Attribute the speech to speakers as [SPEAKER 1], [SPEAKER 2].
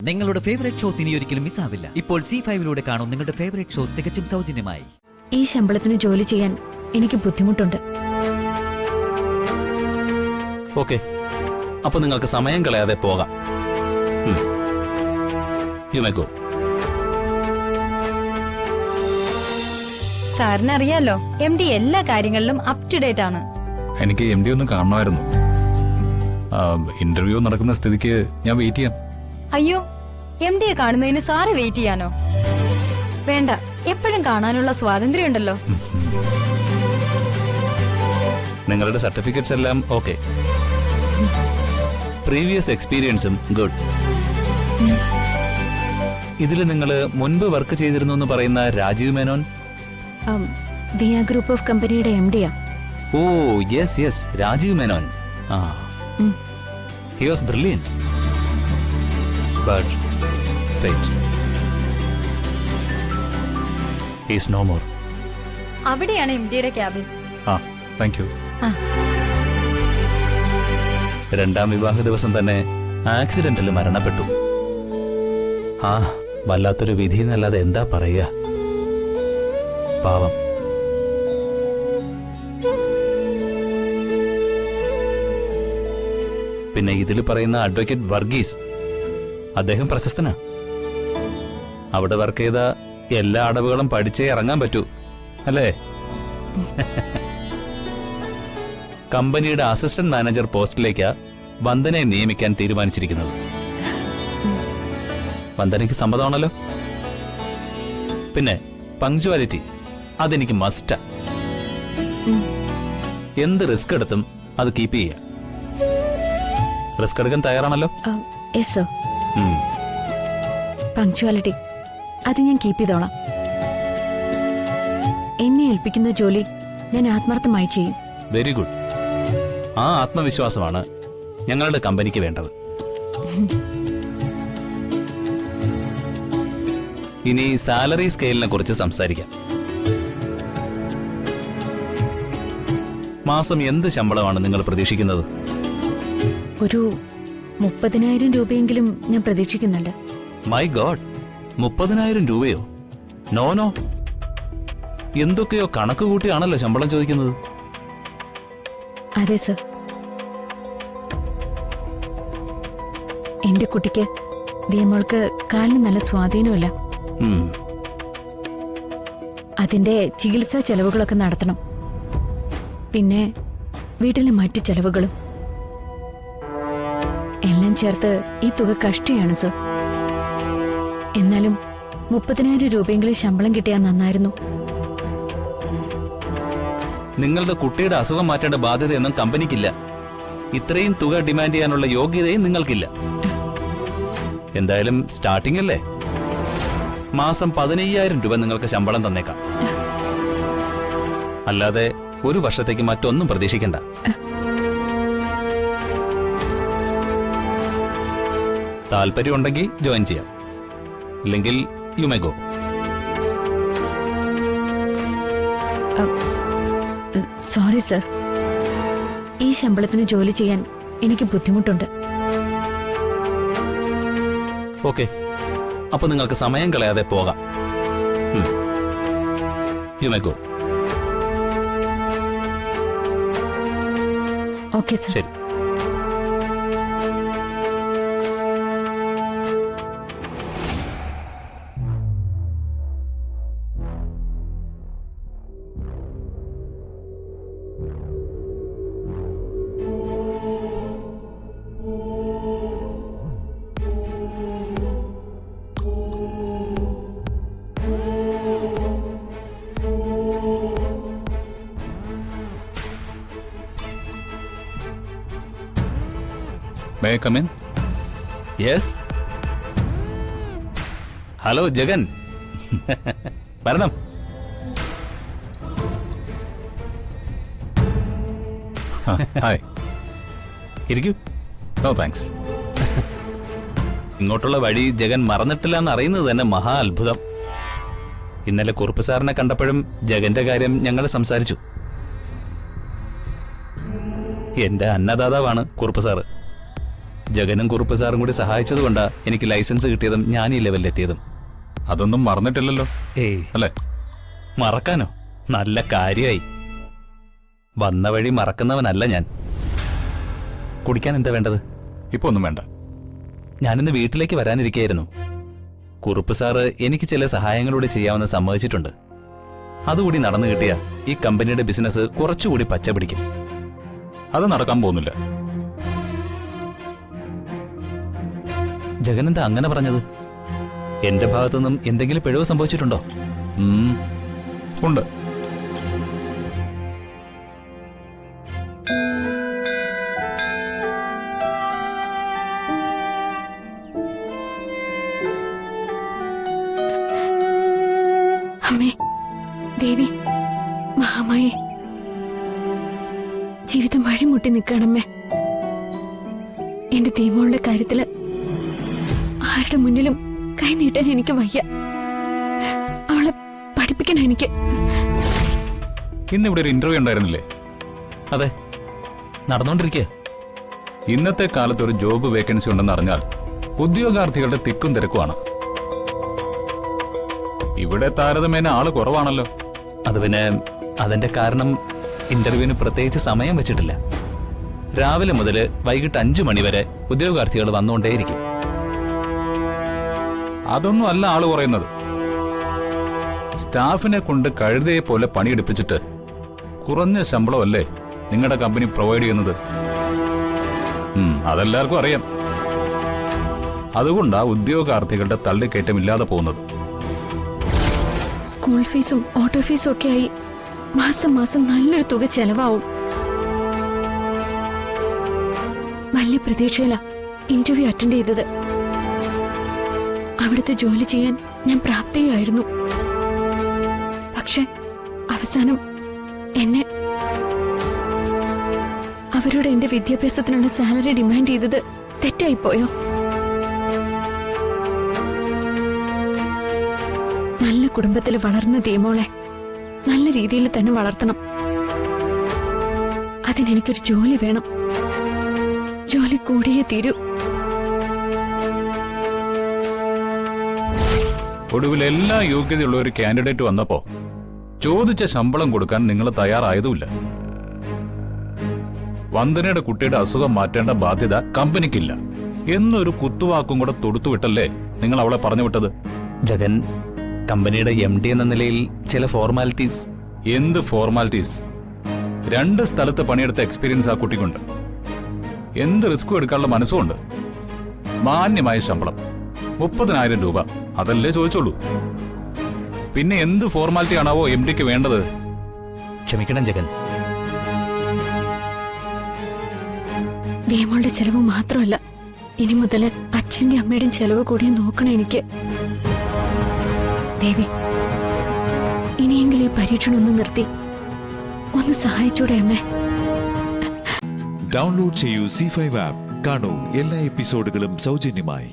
[SPEAKER 1] നിങ്ങളുടെ favourite shows ഇനി ഒരിക്കലും മിസ്സാവില്ല. ഇപ്പോൾ C5 കാണും നിങ്ങളുടെ ഫേവറേറ്റ് ഷോസ് തികച്ചും സൗജന്യമായി.
[SPEAKER 2] ഈ ശമ്പളത്തിന് ജോലി ചെയ്യാൻ എനിക്ക് ബുദ്ധിമുട്ടുണ്ട്.
[SPEAKER 3] ഓക്കെ, അപ്പൊ നിങ്ങൾക്ക് സമയം കളയാതെ പോകാം. You may go.
[SPEAKER 4] സാറിന് അറിയാലോ, MD എല്ലാ കാര്യങ്ങളിലും അപ് ടു ഡേറ്റ് ആണ്.
[SPEAKER 5] എനിക്ക് MD ഒന്ന് കാണണമായിരുന്നു. ഇന്റർവ്യൂ നടക്കുന്ന സ്ഥിതിക്ക് ഞാൻ വെയിറ്റ് ചെയ്യാം.
[SPEAKER 4] അയ്യോ, MDയെ കാണുന്നതിന് സാറ് വെയിറ്റ് ചെയ്യാനോ? വേണ്ട, എപ്പോഴും കാണാനുള്ള സ്വാതന്ത്ര്യം ഉണ്ടല്ലോ.
[SPEAKER 3] നിങ്ങളുടെ സർട്ടിഫിക്കറ്റ്സ് എല്ലാം ഓക്കെ. പ്രീവിയസ് എക്സ്പീരിയൻസും ഗുഡ്. ഇതിൽ നിങ്ങൾ മുൻപ് വർക്ക് ചെയ്തിരുന്നു എന്ന് പറയുന്ന രാജീവ് മേനോൻ?
[SPEAKER 2] ദിയ ഗ്രൂപ്പ് ഓഫ് കമ്പനിയുടെ MDയാ.
[SPEAKER 3] Oh yes yes, Rajeev Menon. He was brilliant. But fate, he is no more.
[SPEAKER 4] അവിടെയാണ് MDയുടെ ക്യാബിൻ.
[SPEAKER 5] Thank you.
[SPEAKER 3] രണ്ടാം വിവാഹ ദിവസം തന്നെ ആക്സിഡന്റിൽ മരണപ്പെട്ടു. വല്ലാത്തൊരു വിധി എന്നല്ലാതെ എന്താ പറയുക. പാവം. പിന്നെ ഇതിൽ പറയുന്ന അഡ്വക്കേറ്റ് വർഗീസ്, അദ്ദേഹം പ്രശസ്തനാ. അവിടെ വർക്ക് ചെയ്ത എല്ലാ അടവുകളും പഠിച്ചേ ഇറങ്ങാൻ പറ്റൂ, അല്ലേ? കമ്പനിയുടെ അസിസ്റ്റന്റ് മാനേജർ പോസ്റ്റിലേക്കാ വന്ദനയെ നിയമിക്കാൻ തീരുമാനിച്ചിരിക്കുന്നത്. വന്ദനയ്ക്ക് സമ്മതമാണല്ലോ. പിന്നെ പങ്ക്ച്വാലിറ്റി, അതെനിക്ക് മസ്റ്റാ. എന്ത് റിസ്ക് എടുത്തും അത് കീപ്പ് ചെയ്യുക. റിസ്ക് എടുക്കാൻ തയ്യാറാണല്ലോ?
[SPEAKER 2] Yes sir. പങ്ക്ച്വാലിറ്റി അത് ഞാൻ കീപ്പ് ചെയ്തോളാം. എന്നെ ഏൽപ്പിക്കുന്ന ജോലി ഞാൻ ആത്മാർത്ഥമായി ചെയ്യും.
[SPEAKER 3] Very good. ആ ആത്മവിശ്വാസമാണ് ഞങ്ങളുടെ കമ്പനിക്ക് വേണ്ടത്. ഇനി സാലറി സ്കെയിലിനെ കുറിച്ച് സംസാരിക്കാം. മാസം എന്ത് ശമ്പളമാണ് നിങ്ങൾ പ്രതീക്ഷിക്കുന്നത്?
[SPEAKER 2] ഒരു 30,000 രൂപയെങ്കിലും ഞാൻ പ്രതീക്ഷിക്കുന്നുണ്ട്.
[SPEAKER 3] മൈ ഗോഡ്, 30,000 രൂപയോ? നോ നോ, എന്തൊക്കെയോ കണക്ക് കൂട്ടിയാണല്ലോ ശമ്പളം ചോദിക്കുന്നത്.
[SPEAKER 2] അതെ സർ. എന്റെ കുട്ടിക്ക് ദിയമോൾക്ക് കാലിന് നല്ല സ്വാധീനമില്ല. അതിന്റെ ചികിത്സാ ചെലവുകളൊക്കെ നടത്തണം. പിന്നെ വീട്ടിലെ മറ്റു ചെലവുകളും എല്ലാം ചേർത്ത് ഈ തുക കഷ്ടിയാണ് സർ. എന്നാലും 30,000 രൂപയെങ്കിലും ശമ്പളം കിട്ടിയാൽ നന്നായിരുന്നു.
[SPEAKER 3] നിങ്ങളുടെ കുട്ടിയുടെ അസുഖം മാറ്റേണ്ട ബാധ്യതയൊന്നും കമ്പനിക്കില്ല. ഇത്രയും തുക ഡിമാൻഡ് ചെയ്യാനുള്ള യോഗ്യതയും നിങ്ങൾക്കില്ല. എന്തായാലും സ്റ്റാർട്ടിംഗ് അല്ലേ? മാസം 15,000 രൂപ നിങ്ങൾക്ക് ശമ്പളം തന്നേക്കാം. അല്ലാതെ ഒരു വർഷത്തേക്ക് മറ്റൊന്നും പ്രതീക്ഷിക്കണ്ട. താല്പര്യമുണ്ടെങ്കിൽ ജോയിൻ ചെയ്യാം, ഇല്ലെങ്കിൽ U may go.
[SPEAKER 2] Sorry sir, ഈ ശമ്പളത്തിന് ജോലി ചെയ്യാൻ എനിക്ക് ബുദ്ധിമുട്ടുണ്ട്.
[SPEAKER 3] ഓക്കെ, അപ്പൊ നിങ്ങൾക്ക് സമയം കളയാതെ പോകാം. You may go.
[SPEAKER 2] Okay sir.
[SPEAKER 3] ശരി.
[SPEAKER 5] May I come in?
[SPEAKER 3] Yes. Hello Jagan, വരണം.
[SPEAKER 5] ഹായ്.
[SPEAKER 3] ഇരിക്കൂ.
[SPEAKER 5] No thanks.
[SPEAKER 3] ഇങ്ങോട്ടുള്ള വഴി ജഗൻ മറന്നിട്ടില്ല എന്ന് അറിയുന്നത് തന്നെ മഹാ അത്ഭുതം. ഇന്നലെ കുറുപ്പ് സാറിനെ കണ്ടപ്പോഴും ജഗന്റെ കാര്യം ഞങ്ങൾ സംസാരിച്ചു. എന്റെ അന്നദാതാവാണ് കുറുപ്പ് സാറ്. ജഗനും കുറുപ്പ് സാറും കൂടി സഹായിച്ചതുകൊണ്ടാ എനിക്ക് ലൈസൻസ് കിട്ടിയതും ഞാൻ ഈ ലെവലിലെത്തിയതും.
[SPEAKER 5] അതൊന്നും മറന്നിട്ടില്ലല്ലോ
[SPEAKER 3] ഏയ്
[SPEAKER 5] അല്ലേ?
[SPEAKER 3] മറക്കാനോ? നല്ല കാര്യമായി. വന്ന വഴി മറക്കുന്നവനല്ല ഞാൻ. കുടിക്കാൻ എന്താ വേണ്ടത്?
[SPEAKER 5] ഇപ്പൊ ഒന്നും വേണ്ട.
[SPEAKER 3] ഞാനിന്ന് വീട്ടിലേക്ക് വരാനിരിക്കുകയായിരുന്നു. കുറുപ്പ് സാറ് എനിക്ക് ചില സഹായങ്ങളൂടെ ചെയ്യാമെന്ന് സമ്മതിച്ചിട്ടുണ്ട്. അതുകൂടി നടന്നു കിട്ടിയ ഈ കമ്പനിയുടെ ബിസിനസ് കുറച്ചുകൂടി പച്ച പിടിക്കും.
[SPEAKER 5] അത് നടക്കാൻ പോകുന്നില്ല.
[SPEAKER 3] ജഗനെന്താ അങ്ങനെ പറഞ്ഞത്? എന്റെ ഭാഗത്തുനിന്നും എന്തെങ്കിലും പിഴവ് സംഭവിച്ചിട്ടുണ്ടോ?
[SPEAKER 5] ഉണ്ട്.
[SPEAKER 2] അമ്മേ, ദേവി, മഹാമായേ, ജീവിതം വഴിമുട്ടി നിൽക്കണമേ. എന്റെ ദീമോളുടെ കാര്യത്തില് ആരുടെ മുന്നിലും കൈ നീട്ടാൻ എനിക്ക് വയ്യ. അവളെ പഠിപ്പിക്കണം എനിക്ക്.
[SPEAKER 5] ഇന്ന് ഇവിടെ ഒരു ഇന്റർവ്യൂ ഉണ്ടായിരുന്നില്ലേ?
[SPEAKER 3] അതെ, നടന്നുകൊണ്ടിരിക്കുക.
[SPEAKER 5] ഇന്നത്തെ കാലത്ത് ഒരു ജോബ് വേക്കൻസി ഉണ്ടെന്ന് അറിഞ്ഞാൽ ഉദ്യോഗാർത്ഥികളുടെ തിക്കും തിരക്കുമാണ്. ഇവിടെ താരതമ്യേന ആള് കുറവാണല്ലോ.
[SPEAKER 3] അത് പിന്നെ അതിന്റെ കാരണം ഇന്റർവ്യൂവിന് പ്രത്യേകിച്ച് സമയം വെച്ചിട്ടില്ല. രാവിലെ മുതൽ വൈകിട്ട് 5 മണി വരെ ഉദ്യോഗാർത്ഥികൾ വന്നുകൊണ്ടേയിരിക്കും.
[SPEAKER 5] അതൊന്നും അല്ല ആള് കുറയുന്നത്. സ്റ്റാഫിനെ കൊണ്ട് കഴുതയെ പോലെ പണിയെടുപ്പിച്ചിട്ട് കുറഞ്ഞ ശമ്പളമല്ലേ നിങ്ങളുടെ കമ്പനി പ്രൊവൈഡ് ചെയ്യുന്നത്? അതെല്ലാവർക്കും അറിയാം. അതുകൊണ്ടാ ഉദ്യോഗാർത്ഥികളുടെ തള്ളിക്കയറ്റം ഇല്ലാതെ പോകുന്നത്.
[SPEAKER 2] സ്കൂൾ ഫീസും ഓട്ടോ ഫീസും ഒക്കെ ആയി മാസം മാസം നല്ലൊരു തുക ചെലവാവും. വലിയ പ്രതീക്ഷയില ഇന്റർവ്യൂ അറ്റൻഡ് ചെയ്തത്. അവിടുത്തെ ജോലി ചെയ്യാൻ ഞാൻ പ്രാപ്തിയായിരുന്നു. പക്ഷെ അവസാനം എന്നെ അവരോട് എന്റെ വിദ്യാഭ്യാസത്തിനുള്ള സാലറി ഡിമാൻഡ് ചെയ്തത് തെറ്റായിപ്പോയോ? നല്ല കുടുംബത്തിൽ വളർന്ന ദീമോളെ നല്ല രീതിയിൽ തന്നെ വളർത്തണം. അതിനെനിക്കൊരു ജോലി വേണം. ജോലി കൂടിയേ തീരൂ.
[SPEAKER 5] ഒടുവിൽ എല്ലാ യോഗ്യതയുള്ള ഒരു കാൻഡിഡേറ്റ് വന്നപ്പോ ചോദിച്ച ശമ്പളം കൊടുക്കാൻ നിങ്ങൾ തയ്യാറായതുമില്ല. വന്ദനയുടെ കുട്ടിയുടെ അസുഖം മാറ്റേണ്ട ബാധ്യത കമ്പനിക്കില്ല എന്നൊരു കുത്തുവാക്കും കൂടെ തൊടുത്തുവിട്ടല്ലേ നിങ്ങൾ അവളെ പറഞ്ഞു വിട്ടത്?
[SPEAKER 3] ജഗൻ, കമ്പനിയുടെ MD എന്ന നിലയിൽ ചില ഫോർമാലിറ്റീസ്.
[SPEAKER 5] എന്ത് ഫോർമാലിറ്റീസ്? 2 സ്ഥലത്ത് പണിയെടുത്ത എക്സ്പീരിയൻസ് ആ കുട്ടിക്കുണ്ട്. എന്ത് റിസ്കും എടുക്കാനുള്ള മനസ്സുമുണ്ട്. മാന്യമായ ശമ്പളം 30,000 രൂപ, അതല്ലേ ചോദിച്ചോളൂ. പിന്നെ എന്ത് ഫോർമാലിറ്റി ആണാവോ MDക്ക് വേണ്ടത്?
[SPEAKER 3] ക്ഷമിക്കണം ജഗൻ.
[SPEAKER 2] ദീമോളുടെ ചെലവ് മാത്രമല്ല, ഇനി മുതൽ അച്ഛന്റെ അമ്മയുടെയും ചെലവ് കൂടി നോക്കണം എനിക്ക്. ദേവി, ഇനിയെങ്കിലും ഈ പരീക്ഷണം ഒന്ന് നിർത്തി ഒന്ന് സഹായിച്ചൂടെ അമ്മേ?
[SPEAKER 6] ഡൗൺലോഡ് ചെയ്യൂ C5 ആപ്പ്. കാണൂ എല്ലാ എപ്പിസോഡുകളും സൗജന്യമായി.